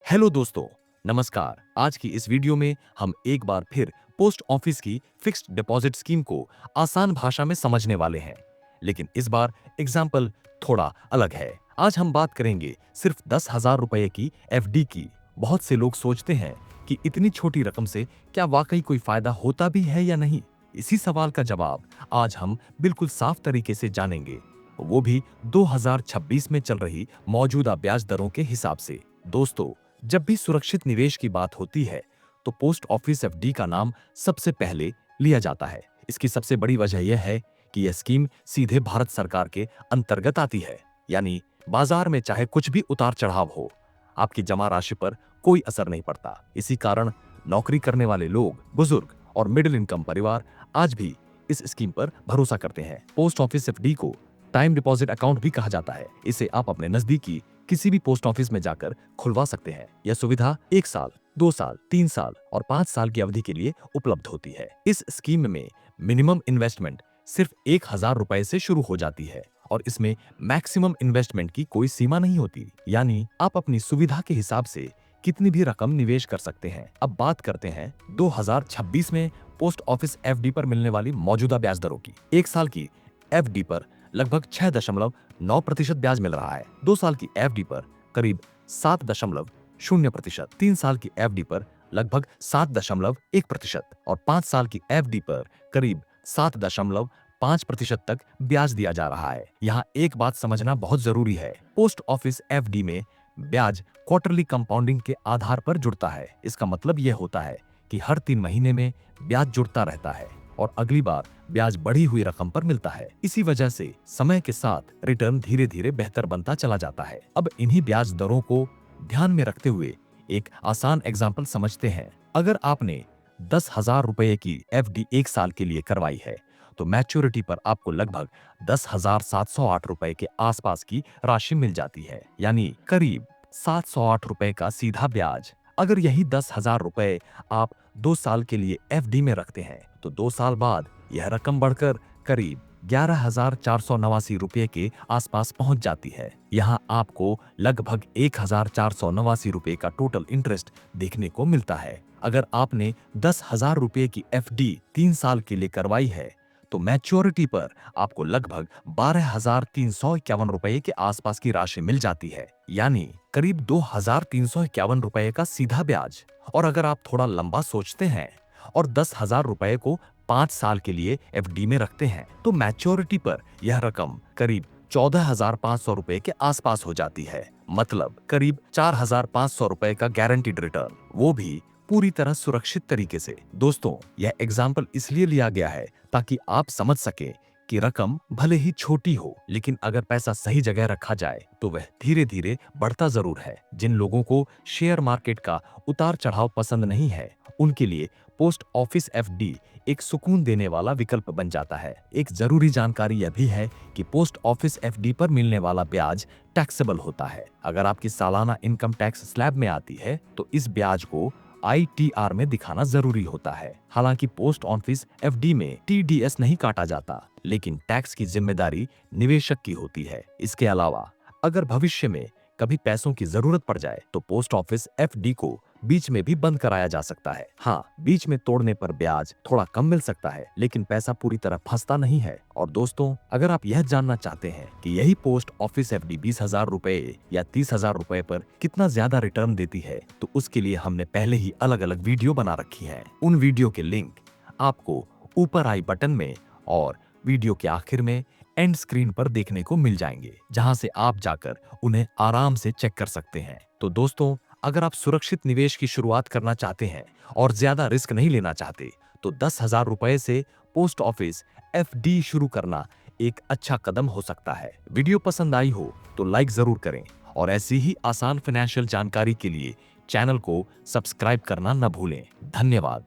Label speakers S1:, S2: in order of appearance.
S1: Hello दोस्तों, नमस्कार। आज की इस वीडियो में हम एक बार फिर पोस्ट ऑफिस की फिक्स्ड डिपॉजिट स्कीम को आसान भाषा में समझने वाले हैं। लेकिन इस बार एग्जाम्पल थोड़ा अलग है। आज हम बात करेंगे सिर्फ 10,000 रुपए की एफडी की। बहुत से लोग सोचते हैं कि इतनी छोटी रकम से क्या वाकई कोई फायदा होता भी है या नहीं। इसी सवाल का जवाब आज हम बिल्कुल साफ तरीके से जानेंगे, वो भी 2026 में चल रही मौजूदा ब्याज दरों के हिसाब से। दोस्तों, जब भी सुरक्षित निवेश की बात होती है तो पोस्ट ऑफिस एफडी का नाम सबसे पहले लिया जाता है। इसकी सबसे बड़ी वजह यह है कि यह स्कीम सीधे भारत सरकार के अंतर्गत आती है, यानी बाजार में चाहे कुछ भी उतार चढ़ाव हो, आपकी जमा राशि पर कोई असर नहीं पड़ता। इसी कारण नौकरी करने वाले लोग, बुजुर्ग और मिडिल इनकम परिवार आज भी इस स्कीम पर भरोसा करते हैं। पोस्ट ऑफिस एफडी को टाइम डिपॉजिट अकाउंट भी कहा जाता है। इसे आप अपने नजदीकी किसी भी पोस्ट ऑफिस में जाकर खुलवा सकते हैं। यह सुविधा 1 साल, 2 साल, 3 साल और 5 साल की अवधि के लिए उपलब्ध होती है। इस स्कीम में मिनिमम इन्वेस्टमेंट सिर्फ 1,000 रुपए से शुरू हो जाती है और इसमें मैक्सिमम इन्वेस्टमेंट की कोई सीमा नहीं होती, यानी आप अपनी सुविधा के हिसाब से कितनी भी रकम निवेश कर सकते हैं। अब बात करते हैं 2026 में पोस्ट ऑफिस एफडी पर मिलने वाली मौजूदा ब्याज दरों की। 1 साल की एफडी पर लगभग 6.9% ब्याज मिल रहा है। 2 साल की एफडी पर करीब 7.0%, 3 साल की एफडी पर लगभग 7.1% और 5 साल की एफडी पर करीब 7.5% तक ब्याज दिया जा रहा है। यहाँ एक बात समझना बहुत जरूरी है, पोस्ट ऑफिस एफडी में ब्याज क्वार्टरली कंपाउंडिंग के आधार पर जुड़ता है। इसका मतलब यह होता है कि हर 3 महीने में ब्याज जुड़ता रहता है और अगली बार ब्याज बढ़ी हुई रकम पर मिलता है। इसी वजह से समय के साथ रिटर्न धीरे धीरे बेहतर बनता चला जाता है। अब इन्हीं ब्याज दरों को ध्यान में रखते हुए एक आसान एग्जाम्पल समझते हैं। अगर आपने 10,000 रुपए की एफडी 1 साल के लिए करवाई है तो मैच्योरिटी पर आपको लगभग 10,708 रुपए के आसपास की राशि मिल जाती है, यानी करीब 708 रुपए का सीधा ब्याज। अगर यही 10,000 रुपए आप 2 साल के लिए एफडी में रखते हैं तो 2 साल बाद यह रकम बढ़कर करीब 11,489 रुपये के आसपास पहुंच जाती है। यहाँ आपको लगभग 1,489 रुपये का टोटल इंटरेस्ट देखने को मिलता है। अगर आपने 10,000 रुपये की एफडी 3 साल के लिए करवाई है तो मैच्योरिटी पर आपको लगभग 12,351 रुपये के आसपास की राशि मिल जाती है, यानी करीब 2,351 रुपये का सीधा ब्याज। और अगर आप थोड़ा लंबा सोचते हैं और 10,000 रुपये को 5 साल के लिए एफडी में रखते हैं तो मैच्योरिटी पर यह रकम करीब 14,500 रुपए के आसपास हो जाती है। मतलब करीब 4,500 रुपए का गारंटीड रिटर्न, वो भी पूरी तरह सुरक्षित तरीके से। दोस्तों, यह एग्जाम्पल इसलिए लिया गया है ताकि आप समझ सके कि रकम भले ही छोटी हो, लेकिन अगर पैसा सही जगह रखा जाए तो वह धीरे धीरे बढ़ता जरूर है। जिन लोगों को शेयर मार्केट का उतार चढ़ाव पसंद नहीं है, उनके लिए पोस्ट ऑफिस एफडी एक सुकून देने वाला विकल्प बन जाता है। एक जरूरी जानकारी यह भी है कि पोस्ट ऑफिस एफडी पर मिलने वाला ब्याज टैक्सेबल होता है। अगर आपकी सालाना इनकम टैक्स स्लैब में आती है तो इस ब्याज को आईटीआर में दिखाना जरूरी होता है। हालांकि पोस्ट ऑफिस एफडी में टीडीएस नहीं काटा जाता, लेकिन टैक्स की जिम्मेदारी निवेशक की होती है। इसके अलावा अगर भविष्य में कभी पैसों की जरूरत पड़ जाए तो पोस्ट ऑफिस एफडी को बीच में भी बंद कराया जा सकता है। हाँ, बीच में तोड़ने पर ब्याज थोड़ा कम मिल सकता है, लेकिन पैसा पूरी तरह फंसता नहीं है। और दोस्तों, अगर आप यह जानना चाहते हैं कि यही पोस्ट ऑफिस एफडी 20,000 रुपए या 30,000 रुपए पर कितना ज्यादा रिटर्न देती है, तो उसके लिए हमने पहले ही अलग अलग वीडियो बना रखी है। उन वीडियो के लिंक आपको ऊपर आई बटन में और वीडियो के आखिर में एंड स्क्रीन पर देखने को मिल जाएंगे, जहां से आप जाकर उन्हें आराम से चेक कर सकते हैं। तो दोस्तों, अगर आप सुरक्षित निवेश की शुरुआत करना चाहते हैं और ज्यादा रिस्क नहीं लेना चाहते तो 10,000 रुपए से पोस्ट ऑफिस एफडी शुरू करना एक अच्छा कदम हो सकता है। वीडियो पसंद आई हो तो लाइक जरूर करें और ऐसी ही आसान फाइनेंशियल जानकारी के लिए चैनल को सब्सक्राइब करना न भूलें। धन्यवाद।